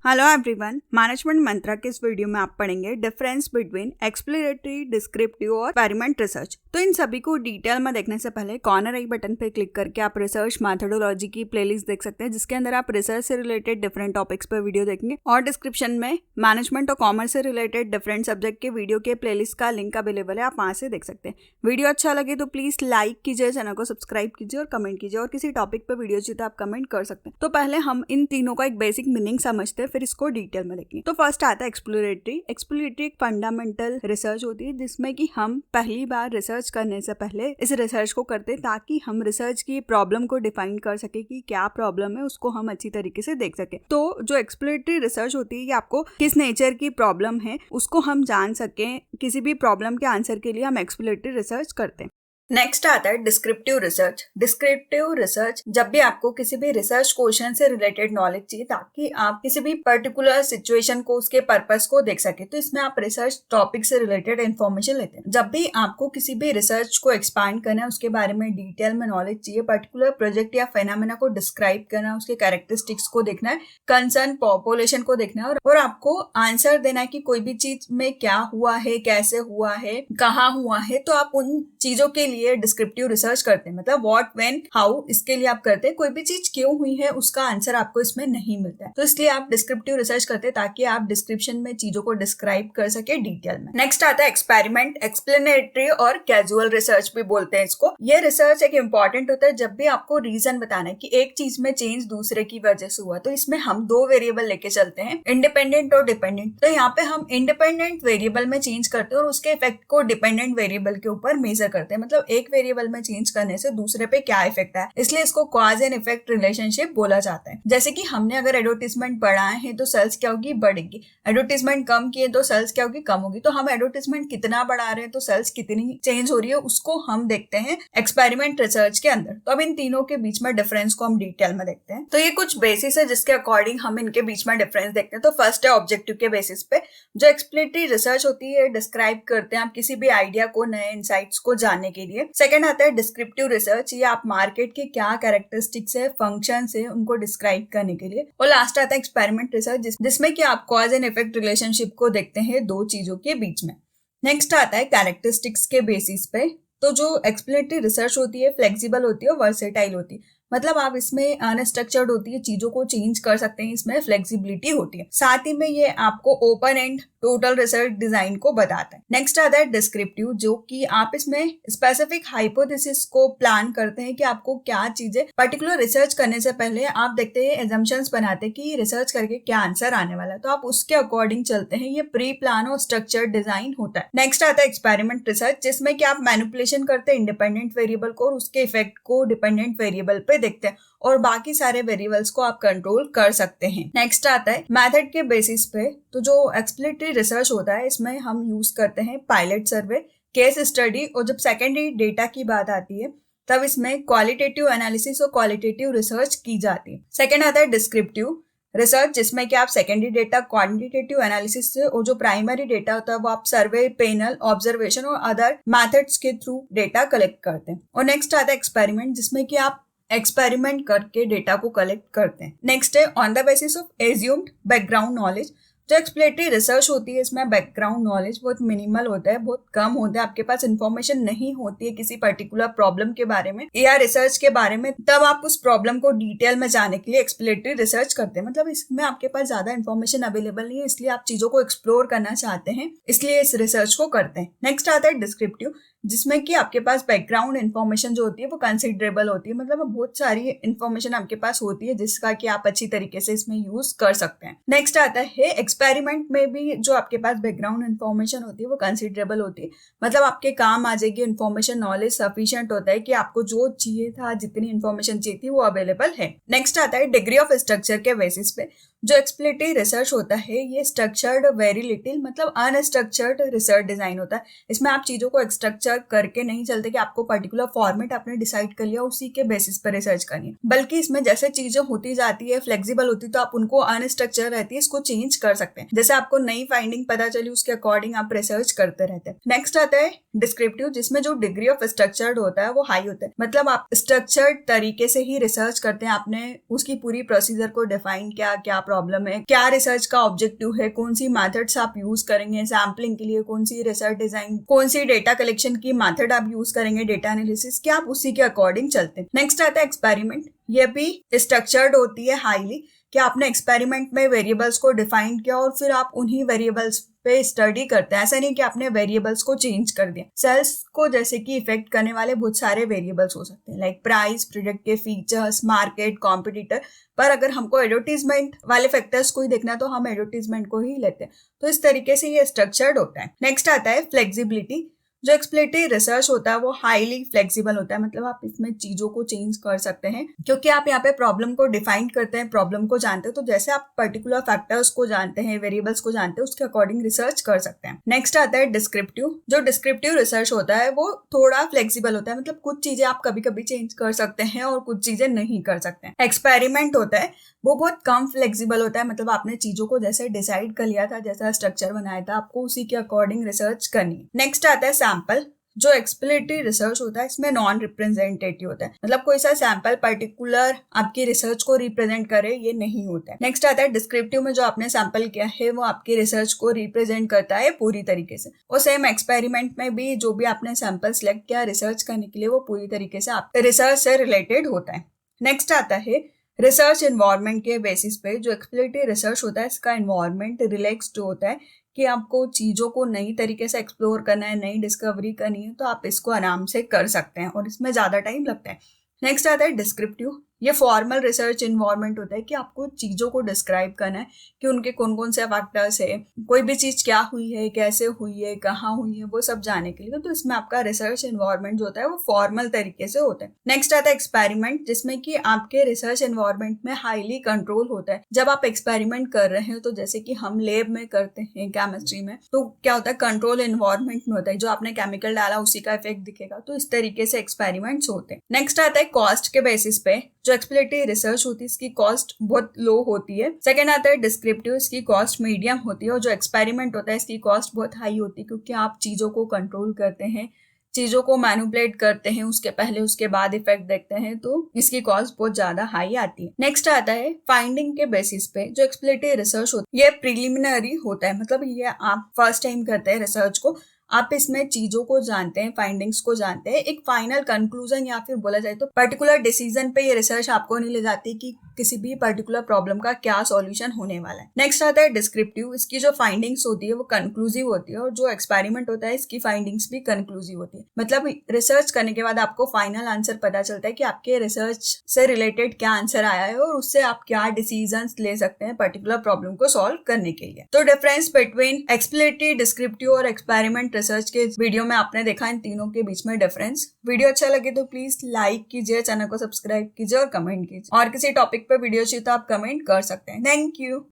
Hello everyone, management मंत्रा के इस video में आप पढ़ेंगे डिफरेंस बिटवीन एक्सप्लोरेटरी, डिस्क्रिप्टिव और एक्सपेरिमेंट रिसर्च। तो इन सभी को डिटेल में देखने से पहले कॉर्नर आई बटन पे क्लिक करके आप रिसर्च मैथोडोलॉजी की प्लेलिस्ट देख सकते हैं, जिसके अंदर आप रिसर्च से रिलेटेड डिफरेंट टॉपिक्स पर वीडियो देखेंगे। और डिस्क्रिप्शन में मैनेजमेंट और कॉमर्स से रिलेटेड डिफरेंट सब्जेक्ट के वीडियो के प्लेलिस्ट का लिंक अवेलेबल है, आप वहां से देख सकते हैं। वीडियो अच्छा लगे तो प्लीज लाइक कीजिए, चैनल को सब्सक्राइब कीजिए और कमेंट कीजिए। और किसी टॉपिक पर वीडियो चाहिए तो आप कमेंट कर सकते हैं। तो पहले हम इन तीनों का एक बेसिक मीनिंग समझते हैं, फिर इसको डिटेल में देखेंगे। तो फर्स्ट आता है एक्सप्लोरेटरी। एक्सप्लोरेटरी एक फंडामेंटल रिसर्च होती है जिसमें कि हम पहली बार रिसर्च करने से पहले इस रिसर्च को करते हैं ताकि हम रिसर्च की प्रॉब्लम को डिफाइन कर सके कि क्या प्रॉब्लम है, उसको हम अच्छी तरीके से देख सके। तो जो एक्सप्लोरेटरी रिसर्च होती है, ये आपको किस नेचर की प्रॉब्लम है उसको हम जान सकें। किसी भी प्रॉब्लम के आंसर के लिए हम एक्सप्लोरेटरी रिसर्च करते हैं। नेक्स्ट आता है डिस्क्रिप्टिव रिसर्च। डिस्क्रिप्टिव रिसर्च जब भी आपको किसी भी रिसर्च क्वेश्चन से रिलेटेड नॉलेज चाहिए ताकि आप किसी भी पर्टिकुलर सिचुएशन को, उसके पर्पस को देख सके, तो इसमें आप रिसर्च टॉपिक से रिलेटेड इन्फॉर्मेशन लेते हैं। जब भी आपको किसी भी रिसर्च को एक्सपांड करना है, उसके बारे में डिटेल में नॉलेज चाहिए, पर्टिकुलर प्रोजेक्ट या फेनोमेना को डिस्क्राइब करना है, उसके कैरेक्टरिस्टिक्स को देखना है, कंसर्न पॉपुलेशन को देखना है और आपको आंसर देना है कि कोई भी चीज में क्या हुआ है, कैसे हुआ है, कहाँ हुआ है, तो आप उन चीजों के लिए डिस्क्रिप्टिव रिसर्च करते हैं। मतलब व्हाट, व्हेन, हाउ, इसके लिए आप करते हैं। कोई भी चीज क्यों हुई है उसका आंसर आपको इसमें नहीं मिलता है, तो इसलिए आप डिस्क्रिप्टिव रिसर्च करते हैं ताकि आप डिस्क्रिप्शन में चीजों को डिस्क्राइब कर सके डिटेल में। नेक्स्ट आता है एक्सपेरिमेंट, एक्सप्लेनेटरी और कैजुअल रिसर्च भी बोलते हैं इसको। ये रिसर्च एक इंपॉर्टेंट होता है जब भी आपको रीजन बताना है कि एक चीज में चेंज दूसरे की वजह से हुआ। तो इसमें हम दो वेरिएबल लेके चलते हैं, इंडिपेंडेंट और डिपेंडेंट। तो यहाँ पे हम इंडिपेंडेंट वेरिएबल में चेंज करते हैं और उसके इफेक्ट को डिपेंडेंट वेरिएबल के ऊपर मेजर करते हैं। मतलब एक वेरिएबल में चेंज करने से दूसरे पे क्या इफेक्ट है, इसलिए इसको कॉज एंड इफेक्ट रिलेशनशिप बोला जाता है। जैसे कि हमने अगर एडवर्टाइजमेंट बढ़ाए हैं तो सेल्स क्या होगी, बढ़ेगी। एडवर्टाइजमेंट कम किए तो सेल्स क्या होगी, कम होगी। तो हम एडवर्टाइजमेंट कितना बढ़ा रहे हैं तो सेल्स कितनी चेंज हो रही है, उसको हम देखते हैं एक्सपेरिमेंट रिसर्च के अंदर। तो अब इन तीनों के बीच में डिफरेंस को हम डिटेल में देखते हैं। तो ये कुछ बेसिस है जिसके अकॉर्डिंग हम इनके बीच में डिफरेंस देखते हैं। तो फर्स्ट है ऑब्जेक्टिव के बेसिस पे। जो एक्सप्लेनेटरी रिसर्च होती है डिस्क्राइब करते हैं आप किसी भी आइडिया को, नए इंसाइट्स को जानने के लिए। सेकंड आता है डिस्क्रिप्टिव रिसर्च, ये आप मार्केट के क्या कैरेक्टरिस्टिक्स है, फंक्शंस है, उनको डिस्क्राइब करने के लिए। और लास्ट आता है एक्सपेरिमेंट रिसर्च जिसमें कि आप कॉज एंड इफेक्ट रिलेशनशिप को देखते हैं दो चीजों के बीच में। नेक्स्ट आता है कैरेक्टरिस्टिक्स के बेसिस पे। तो जो एक्सप्लेनेटरी रिसर्च होती है फ्लेक्सिबल होती है और वर्सेटाइल होती है। मतलब आप इसमें अनस्ट्रक्चर्ड होती है, चीजों को चेंज कर सकते हैं, इसमें फ्लेक्सिबिलिटी होती है। साथ ही में ये आपको open and total research design को बताता है। नेक्स्ट आता है डिस्क्रिप्टिव, जो कि आप इसमें स्पेसिफिक हाइपोथेसिस को प्लान करते हैं कि आपको क्या चीजें पर्टिकुलर रिसर्च करने से पहले आप देखते हैं, एजम्पशंस बनाते हैं कि रिसर्च करके क्या आंसर आने वाला है, तो आप उसके अकॉर्डिंग चलते हैं। ये प्री प्लान और स्ट्रक्चर्ड डिजाइन होता है। नेक्स्ट आता है एक्सपेरिमेंट रिसर्च, जिसमें कि आप मैनिपुलेशन करते हैं इंडिपेंडेंट वेरिएबल को और उसके इफेक्ट को डिपेंडेंट वेरिएबल पे देखते हैं और बाकी सारे वेरिएबल्स को आप कंट्रोल कर सकते हैं। नेक्स्ट आता है मेथड के बेसिस पे। तो जो एक्सप्लेनेटरी रिसर्च होता है इसमें हम यूज करते हैं पायलट सर्वे, केस स्टडी, और जब सेकेंडरी डेटा की बात आती है तब इसमें क्वालिटेटिव एनालिसिस और क्वालिटेटिव रिसर्च की जाती है। सेकेंड आता है डिस्क्रिप्टिव रिसर्च, जिसमें कि आप सेकेंडरी डेटा क्वांटिटेटिव एनालिसिस से और जो प्राइमरी डेटा होता है वो आप सर्वे, पैनल, ऑब्जर्वेशन और अदर मेथड्स के थ्रू डेटा कलेक्ट करते हैं। और नेक्स्ट आता है एक्सपेरिमेंट, जिसमें कि आप एक्सपेरिमेंट करके डेटा को कलेक्ट करते हैं। नेक्स्ट है on the basis of assumed background knowledge. जो एक्सप्लेनेटरी रिसर्च होती है इसमें बैकग्राउंड नॉलेज बहुत मिनिमल होता है, बहुत कम होता है। आपके पास इन्फॉर्मेशन नहीं होती है किसी पर्टिकुलर प्रॉब्लम के बारे में या रिसर्च के बारे में, तब आप उस प्रॉब्लम को डिटेल में जानने के लिए एक्सप्लेनेटरी रिसर्च करते हैं। मतलब इसमें आपके पास ज्यादा इन्फॉर्मेशन अवेलेबल नहीं है, इसलिए आप चीजों को एक्सप्लोर करना चाहते हैं, इसलिए इस रिसर्च को करते हैं। नेक्स्ट आता है डिस्क्रिप्टिव, जिसमें कि आपके पास बैकग्राउंड इन्फॉर्मेशन जो होती है वो कंसिडरेबल होती है। मतलब बहुत सारी इन्फॉर्मेशन आपके पास होती है जिसका कि आप अच्छी तरीके से इसमें यूज कर सकते हैं। नेक्स्ट आता है एक्सपेरिमेंट में भी जो आपके पास बैकग्राउंड इन्फॉर्मेशन होती है वो कंसिडरेबल होती है। मतलब आपके काम आ जाएगी इन्फॉर्मेशन, नॉलेज सफिशिएंट होता है कि आपको जो चाहिए था, जितनी इन्फॉर्मेशन चाहिए थी वो अवेलेबल है। नेक्स्ट आता है डिग्री ऑफ स्ट्रक्चर के बेसिस पे। जो एक्सप्लेनेटरी रिसर्च होता है ये स्ट्रक्चर्ड वेरी लिटिल मतलब अनस्ट्रक्चर्ड रिसर्च डिजाइन होता है। इसमें आप चीजों को स्ट्रक्चर करके नहीं चलते कि आपको पर्टिकुलर फॉर्मेट आपने डिसाइड कर लिया उसी के बेसिस पर रिसर्च करनी है, बल्कि इसमें जैसे चीजें होती जाती है फ्लेक्सिबल होती है तो आप उनको अनस्ट्रक्चर रहती है इसको चेंज कर सकते हैं। जैसे आपको नई फाइंडिंग पता चली उसके अकॉर्डिंग आप रिसर्च करते रहते हैं। नेक्स्ट आता है डिस्क्रिप्टिव, जिसमें जो डिग्री ऑफ स्ट्रक्चर्ड होता है वो हाई होता है, मतलब आप स्ट्रक्चर्ड तरीके से ही रिसर्च करते हैं। आपने उसकी पूरी प्रोसीजर को डिफाइन किया, क्या प्रॉब्लम है, क्या रिसर्च का ऑब्जेक्टिव है, कौन सी मेथड्स आप यूज करेंगे सैम्पलिंग के लिए, कौन सी रिसर्च डिजाइन, कौन सी डेटा कलेक्शन की मेथड आप यूज करेंगे, डेटा एनालिसिस, क्या आप उसी के अकॉर्डिंग चलते हैं। नेक्स्ट आता है एक्सपेरिमेंट, ये भी स्ट्रक्चर्ड होती है हाईली कि आपने एक्सपेरिमेंट में वेरिएबल्स को डिफाइन किया और फिर आप उन्हीं वेरिएबल्स पे स्टडी करते हैं। ऐसा नहीं कि आपने वेरिएबल्स को चेंज कर दिया। सेल्स को जैसे कि इफेक्ट करने वाले बहुत सारे वेरिएबल्स हो सकते हैं लाइक प्राइस, प्रोडक्ट के फीचर्स, मार्केट, कॉम्पिटिटर, पर अगर हमको एडवर्टीजमेंट वाले फैक्टर्स को ही देखना है तो हम एडवर्टीजमेंट को ही लेते हैं। तो इस तरीके से ये स्ट्रक्चर्ड होता है। नेक्स्ट आता है फ्लेक्सिबिलिटी, जो एक्सप्लेनेटरी रिसर्च होता है वो हाईली फ्लेक्सिबल होता है, मतलब आप इसमें चीजों को चेंज कर सकते हैं क्योंकि आप यहाँ पे प्रॉब्लम को डिफाइन करते हैं, प्रॉब्लम को जानते हैं। तो जैसे आप पर्टिकुलर फैक्टर्स को जानते हैं, वेरिएबल्स को जानते हैं, उसके अकॉर्डिंग रिसर्च कर सकते हैं। नेक्स्ट आता है डिस्क्रिप्टिव, जो डिस्क्रिप्टिव रिसर्च होता है वो थोड़ा फ्लेक्सिबल होता है, मतलब कुछ चीजें आप कभी कभी चेंज कर सकते हैं और कुछ चीजें नहीं कर सकते हैं। एक्सपेरिमेंट होता है वो बहुत कम फ्लेक्सिबल होता है, मतलब आपने चीजों को जैसे डिसाइड कर लिया था, जैसा स्ट्रक्चर बनाया था, आपको उसी के अकॉर्डिंग रिसर्च करनी है। नेक्स्ट आता है सैंपल, जो एक्सप्लेनेटरी रिसर्च होता है इसमें नॉन रिप्रेजेंटेटिव होता है, मतलब कोई सा सैंपल पर्टिकुलर आपकी रिसर्च को रिप्रेजेंट करे ये नहीं होता है। नेक्स्ट आता है डिस्क्रिप्टिव में जो आपने सैंपल किया है वो आपकी रिसर्च को रिप्रेजेंट करता है पूरी तरीके से। और सेम एक्सपेरिमेंट में भी जो भी आपने सैंपल सिलेक्ट किया रिसर्च करने के लिए वो पूरी तरीके से आपके रिसर्च से रिलेटेड होता है। नेक्स्ट आता है रिसर्च एनवायरनमेंट के बेसिस पे, जो एक्सप्लोरेटरी रिसर्च होता है इसका एनवायरनमेंट रिलैक्स्ड होता है कि आपको चीजों को नई तरीके से एक्सप्लोर करना है, नई डिस्कवरी करनी है तो आप इसको आराम से कर सकते हैं और इसमें ज्यादा टाइम लगता है। नेक्स्ट आता है डिस्क्रिप्टिव, ये फॉर्मल रिसर्च एनवायरनमेंट होता है कि आपको चीजों को डिस्क्राइब करना है कि उनके कौन कौन से फैक्टर्स है, कोई भी चीज क्या हुई है, कैसे हुई है, कहाँ हुई है, वो सब जानने के लिए। तो इसमें आपका रिसर्च एनवायरनमेंट जो होता है वो फॉर्मल तरीके से होता है। नेक्स्ट आता है एक्सपेरिमेंट, जिसमें कि आपके रिसर्च एनवायरनमेंट में हाईली कंट्रोल होता है। जब आप एक्सपेरिमेंट कर रहे हैं तो जैसे कि हम लैब में करते हैं केमिस्ट्री में, तो क्या होता है कंट्रोल एनवायरनमेंट में होता है, जो आपने केमिकल डाला उसी का इफेक्ट दिखेगा। तो इस तरीके से एक्सपेरिमेंट्स होते हैं। नेक्स्ट आता है कॉस्ट के बेसिस पे, जो एक्सप्लोरेटरी रिसर्च होती है इसकी कॉस्ट बहुत लो होती है। सेकेंड आता है डिस्क्रिप्टिव, इसकी कॉस्ट मीडियम होती है। और जो एक्सपेरिमेंट होता है इसकी कॉस्ट बहुत हाई होती है क्योंकि आप चीजों को कंट्रोल करते हैं, चीजों को मैनिपुलेट करते हैं, उसके पहले उसके बाद इफेक्ट देखते हैं, तो इसकी कॉस्ट बहुत ज्यादा हाई आती है। नेक्स्ट आता है फाइंडिंग के बेसिस पे, जो एक्सप्लोरेटरी रिसर्च होती है ये प्रिलिमिनरी होता है, मतलब ये आप फर्स्ट टाइम करते हैं रिसर्च को, आप इसमें चीजों को जानते हैं, फाइंडिंग्स को जानते हैं। एक फाइनल कंक्लूजन या फिर बोला जाए तो पर्टिकुलर डिसीजन पे ये रिसर्च आपको नहीं ले जाती कि किसी भी पर्टिकुलर प्रॉब्लम का क्या सॉल्यूशन होने वाला है। नेक्स्ट आता है डिस्क्रिप्टिव, इसकी जो फाइंडिंग्स होती है वो कंक्लूसिव होती है और जो एक्सपेरिमेंट होता है इसकी फाइंडिंग्स भी कंक्लूसिव होती है, मतलब रिसर्च करने के बाद आपको फाइनल आंसर पता चलता है कि आपके रिसर्च से रिलेटेड क्या आंसर आया है और उससे आप क्या डिसीजन ले सकते हैं पर्टिकुलर प्रॉब्लम को सॉल्व करने के लिए। तो डिफरेंस बिटवीन एक्सप्लोरेटरी, डिस्क्रिप्टिव और एक्सपेरिमेंट रिसर्च के इस वीडियो में आपने देखा इन तीनों के बीच में डिफरेंस। वीडियो अच्छा लगे तो प्लीज लाइक कीजिए, चैनल को सब्सक्राइब कीजिए और कमेंट कीजिए। और किसी टॉपिक पे वीडियो चाहिए तो आप कमेंट कर सकते हैं। Thank you.